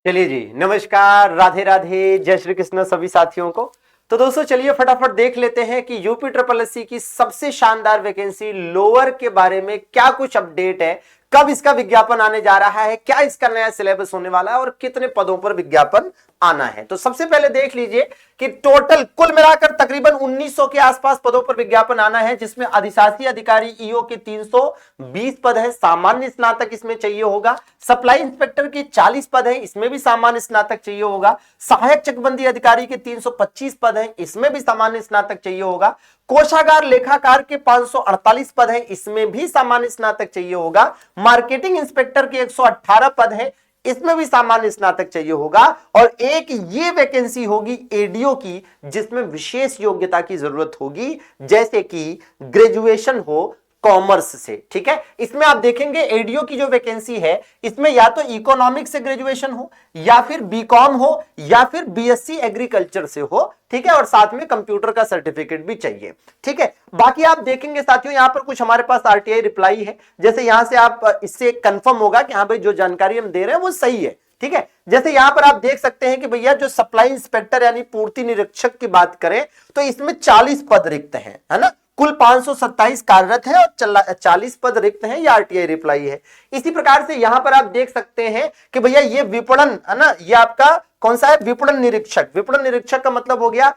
चलिए जी, नमस्कार, राधे राधे, जय श्री कृष्ण सभी साथियों को। तो दोस्तों चलिए फटाफट देख लेते हैं कि यूपी ट्रिपल एससी की सबसे शानदार वैकेंसी लोअर के बारे में क्या कुछ अपडेट है, कब इसका विज्ञापन आने जा रहा है, क्या इसका नया सिलेबस होने वाला है और कितने पदों पर विज्ञापन आना है। तो सबसे पहले देख लीजिए कि टोटल कुल मिलाकर तकरीबन 1900 के आसपास पदों पर विज्ञापन आना है, जिसमें अधिशासी अधिकारी ईओ के 320 पद है, सामान्य स्नातक इसमें चाहिए होगा। सप्लाई इंस्पेक्टर के 40 पद है, इसमें भी सामान्य स्नातक चाहिए होगा। सहायक चकबंदी अधिकारी के 325 पद है, इसमें भी सामान्य स्नातक चाहिए होगा। कोषागार लेखाकार के 548 पद है, इसमें भी सामान्य स्नातक चाहिए होगा। मार्केटिंग इंस्पेक्टर के 118 पद है, इसमें भी सामान्य स्नातक चाहिए होगा। और एक ये वैकेंसी होगी एडीओ की, जिसमें विशेष योग्यता की जरूरत होगी, जैसे कि ग्रेजुएशन हो कॉमर्स से। ठीक है, इसमें आप देखेंगे एडीओ की जो वैकेंसी है, इसमें या तो इकोनॉमिक्स से ग्रेजुएशन हो, या फिर बीकॉम हो, या फिर बीएससी एग्रीकल्चर से हो। ठीक है, और साथ में कंप्यूटर का सर्टिफिकेट भी चाहिए। ठीक है, बाकी आप देखेंगे साथियों, यहां पर कुछ हमारे पास आरटीआई रिप्लाई है, जैसे यहां से आप इससे कंफर्म होगा कि हाँ भाई जो जानकारी हम दे रहे हैं वो सही है। ठीक है, जैसे यहां पर आप देख सकते हैं कि भैया जो सप्लाई इंस्पेक्टर यानी पूर्ति निरीक्षक की बात करें तो इसमें 40 पद रिक्त हैं, है ना। कुल 527 कार्यरत है और 40 पद रिक्त हैं, ये आरटीआई रिप्लाई है। इसी प्रकार से यहां पर आप देख सकते हैं कि भैया ये विपणन है ना, ये आपका कौन सा है, विपणन निरीक्षक। विपणन निरीक्षक का मतलब हो गया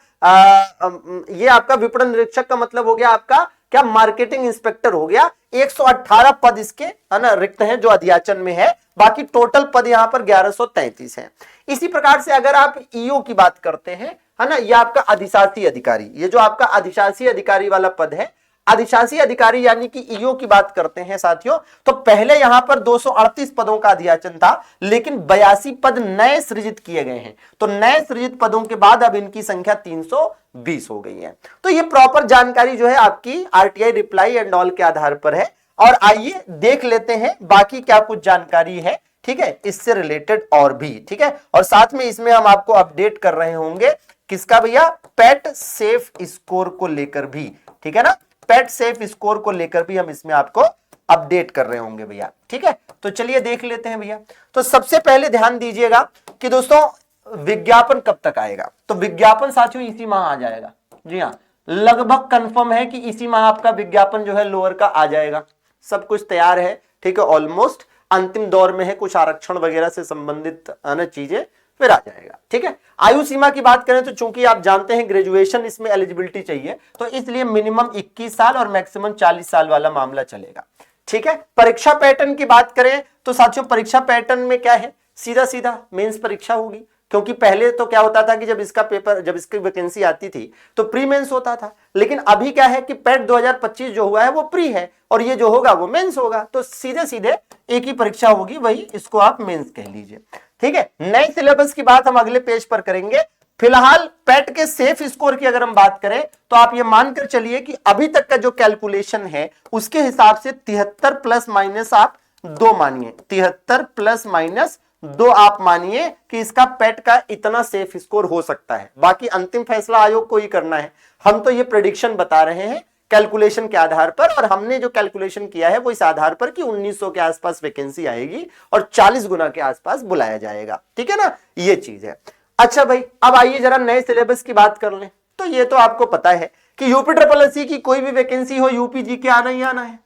ये आपका विपणन निरीक्षक का मतलब हो गया आपका क्या, मार्केटिंग इंस्पेक्टर हो गया। 118 पद इसके है ना रिक्त हैं जो अध्याचन में है, बाकी टोटल पद यहां पर 1133 हैं। इसी प्रकार से अगर आप ईओ की बात करते हैं, है ना, ये आपका अधिशासी अधिकारी, ये जो आपका अधिशासी अधिकारी वाला पद है, अधिशासी अधिकारी यानी कि ईओ की बात करते हैं साथियों, तो पहले यहां पर 238 पदों का अध्याचन था, लेकिन 82 पद नए सृजित किए गए हैं। तो नए सृजित पदों के बाद अब इनकी संख्या 320 हो गई है। तो ये प्रॉपर जानकारी जो है आपकी आरटीआई रिप्लाई एंड ऑल के आधार पर है। और आइए देख लेते हैं बाकी क्या कुछ जानकारी है, ठीक है, इससे रिलेटेड और भी। ठीक है, और साथ में इसमें हम आपको अपडेट कर रहे होंगे किसका भैया, पेट सेफ स्कोर को लेकर भी। ठीक है ना, पेट सेफ स्कोर को लेकर भी हम इसमें आपको अपडेट कर रहे होंगे भैया। ठीक है, तो चलिए देख लेते हैं भैया। तो सबसे पहले ध्यान दीजिएगा कि दोस्तों विज्ञापन कब तक आएगा। तो विज्ञापन साथियों इसी माह आ जाएगा। जी हाँ, लगभग कंफर्म है कि इसी माह आपका विज्ञापन जो है लोअर का आ जाएगा। सब कुछ तैयार है, ठीक है, ऑलमोस्ट अंतिम दौर में है, कुछ आरक्षण वगैरह से संबंधित चीजें, फिर आ जाएगा। ठीक है, आयु सीमा की बात करें तो चूंकि आप जानते हैं ग्रेजुएशन इसमें एलिजिबिलिटी चाहिए, तो इसलिए मिनिमम 21 साल और मैक्सिमम 40 साल वाला मामला चलेगा। ठीक है, परीक्षा पैटर्न की बात करें तो साथियों परीक्षा पैटर्न में क्या है, सीधा सीधा मेंस परीक्षा होगी। क्योंकि पहले तो क्या होता था कि जब इसकी वैकेंसी आती थी तो प्री मेंस होता था, लेकिन अभी क्या है कि पेट 2025 जो हुआ है वो प्री है और ये जो होगा वो मेंस होगा। तो सीधे सीधे एक ही परीक्षा होगी, वही इसको आप मेंस कह लीजिए। ठीक है, नए सिलेबस की बात हम अगले पेज पर करेंगे। फिलहाल पेट के सेफ स्कोर की अगर हम बात करें तो आप ये मानकर चलिए कि अभी तक का जो कैलकुलेशन है उसके हिसाब से 73 प्लस माइनस आप 2 मानिए, 73 प्लस माइनस 2 आप मानिए कि इसका पेट का इतना सेफ स्कोर हो सकता है। बाकी अंतिम फैसला आयोग को ही करना है, हम तो ये प्रेडिक्शन बता रहे हैं कैलकुलेशन के आधार पर, और हमने जो कैलकुलेशन किया है वो इस आधार पर कि 1900 के आसपास वैकेंसी आएगी और 40 गुना के आसपास बुलाया जाएगा। ठीक है ना, ये चीज है। अच्छा भाई, अब आइए जरा नए सिलेबस की बात कर लें। तो ये तो आपको पता है कि यूपी ट्रिपल एससी की कोई भी वैकेंसी हो, यूपी जीके आना ही आना है।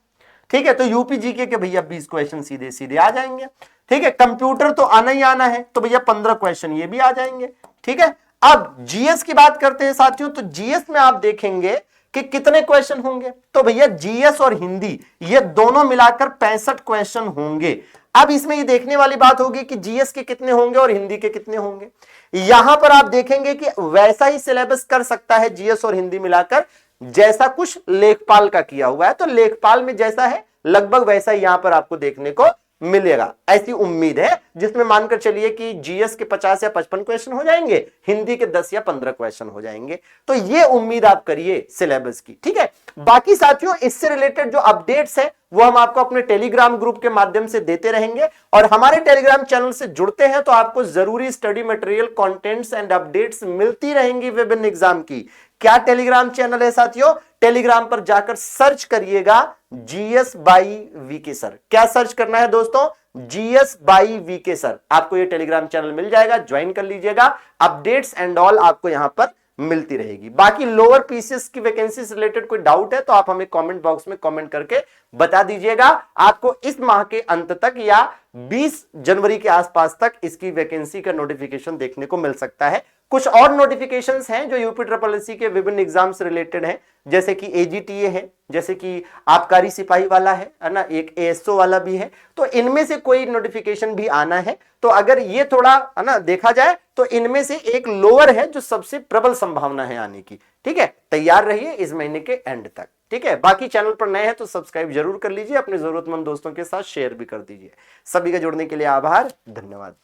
ठीक है, तो यूपी जीके के भैया 20 क्वेश्चन सीधे सीधे आ जाएंगे। ठीक है, कंप्यूटर तो आना ही आना है, तो भैया 15 क्वेश्चन ये भी आ जाएंगे। ठीक है, अब जीएस की बात करते हैं साथियों, तो जीएस में आप देखेंगे कि कितने क्वेश्चन होंगे। तो भैया जीएस और हिंदी ये दोनों मिलाकर 65 क्वेश्चन होंगे। अब इसमें ये देखने वाली बात होगी कि जीएस के कितने होंगे और हिंदी के कितने होंगे। यहां पर आप देखेंगे कि वैसा ही सिलेबस कर सकता है जीएस और हिंदी मिलाकर जैसा कुछ लेखपाल का किया हुआ है। तो लेखपाल में जैसा है लगभग वैसा ही यहां पर आपको देखने को मिलेगा, ऐसी उम्मीद है, जिसमें मानकर चलिए कि जीएस के 50 या 55 क्वेश्चन हो जाएंगे, हिंदी के 10 या 15 क्वेश्चन हो जाएंगे। तो ये उम्मीद आप करिए सिलेबस की। ठीक है, बाकी साथियों इससे रिलेटेड जो अपडेट्स है वो हम आपको अपने टेलीग्राम ग्रुप के माध्यम से देते रहेंगे, और हमारे टेलीग्राम चैनल से जुड़ते हैं तो आपको जरूरी study material, contents and updates मिलती रहेंगी विभिन्न एग्जाम की। क्या टेलीग्राम चैनल है साथियों? टेलीग्राम पर जाकर सर्च करिएगा जीएस बाई वीके सर। क्या सर्च करना है दोस्तों? GS by VK sir. आपको ये टेलीग्राम चैनल मिल जाएगा, ज्वाइन कर लीजिएगा। अपडेट्स एंड ऑल आपको यहां पर मिलती रहेगी। बाकी लोअर पीसीएस की वैकेंसी से रिलेटेड कोई डाउट है तो आप हमें कमेंट बॉक्स में कमेंट करके बता दीजिएगा। आपको इस माह के अंत तक या 20 जनवरी के आसपास तक इसकी वैकेंसी का नोटिफिकेशन देखने को मिल सकता है। कुछ और नोटिफिकेशंस हैं जो यूपी ट्रिपल एससी के विभिन्न एग्जाम से रिलेटेड हैं, जैसे कि एजीटीए है, जैसे कि आबकारी सिपाही वाला है ना, एक एएसओ वाला भी है। तो इनमें से कोई नोटिफिकेशन भी आना है। तो अगर ये थोड़ा है ना देखा जाए तो इनमें से एक लोअर है जो सबसे प्रबल संभावना है आने की। ठीक है, तैयार रहिए इस महीने के एंड तक। ठीक है, बाकी चैनल पर नए हैं तो सब्सक्राइब जरूर कर लीजिए, अपने जरूरतमंद दोस्तों के साथ शेयर भी कर दीजिए। सभी का जुड़ने के लिए आभार, धन्यवाद।